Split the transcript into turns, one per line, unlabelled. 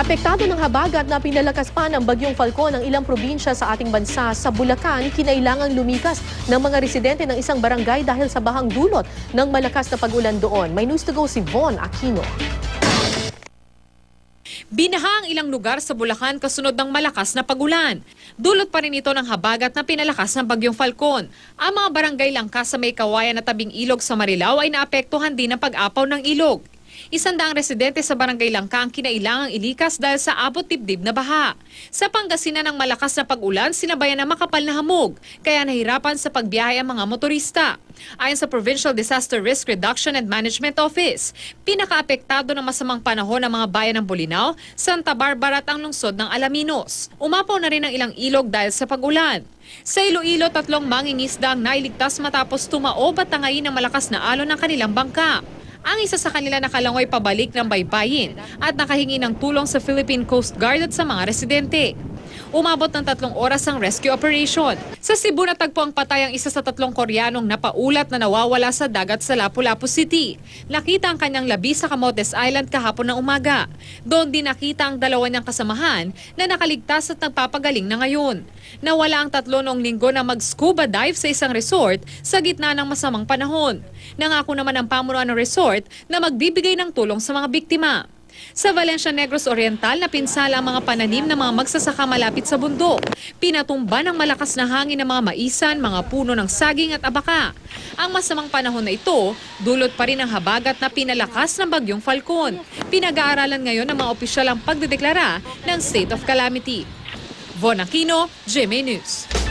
Apektado ng habagat na pinalakas pa ng Bagyong Falcon ang ilang probinsya sa ating bansa. Sa Bulacan, kinailangang lumikas ng mga residente ng isang barangay dahil sa bahang dulot ng malakas na pag-ulan doon. May news to go si Von Aquino.
Binaha ang ilang lugar sa Bulacan kasunod ng malakas na pag-ulan. Dulot pa rin ito ng habagat na pinalakas ng Bagyong Falcon. Ang mga barangay Langka sa may kawayan na tabing ilog sa Marilao ay naapektuhan din ng pag-apaw ng ilog. 100 residente sa barangay Langka ang kinailangang ilikas dahil sa abot dibdib na baha. Sa Pangasinan ng malakas na pag-ulan, sinabayan ng makapal na hamog, kaya nahirapan sa pagbiyahe ang mga motorista. Ayon sa Provincial Disaster Risk Reduction and Management Office, pinakaapektado ng masamang panahon ng mga bayan ng Bolinao, Santa Barbara at ang lungsod ng Alaminos. Umapaw na rin ang ilang ilog dahil sa pag-ulan. Sa Iloilo, 3 mangingisda ang nailigtas matapos tumaob at tangayin ng malakas na alon ng kanilang bangka. Ang isa sa kanila nakalangoy pabalik ng baybayin at nakahingi ng tulong sa Philippine Coast Guard at sa mga residente. Umabot ng 3 oras ang rescue operation. Sa Cebu natagpo ang patay ang isa sa 3 Koreanong napaulat na nawawala sa dagat sa Lapu-Lapu City. Nakita ang kanyang labi sa Camotes Island kahapon ng umaga. Doon din nakita ang 2 niyang kasamahan na nakaligtas at nagpapagaling na ngayon. Nawala ang 3 noong linggo na mag-scuba dive sa isang resort sa gitna ng masamang panahon. Nangako naman ang pamunuan ng resort na magbibigay ng tulong sa mga biktima. Sa Valencia Negros Oriental, napinsala ang mga pananim ng mga magsasaka malapit sa bundok. Pinatumba ng malakas na hangin ng mga maisan, mga puno ng saging at abaka. Ang masamang panahon na ito, dulot pa rin ang habagat na pinalakas ng Bagyong Falcon. Pinag-aaralan ngayon ng mga opisyal ang pagdedeklara ng state of calamity. Von Aquino, GMA News.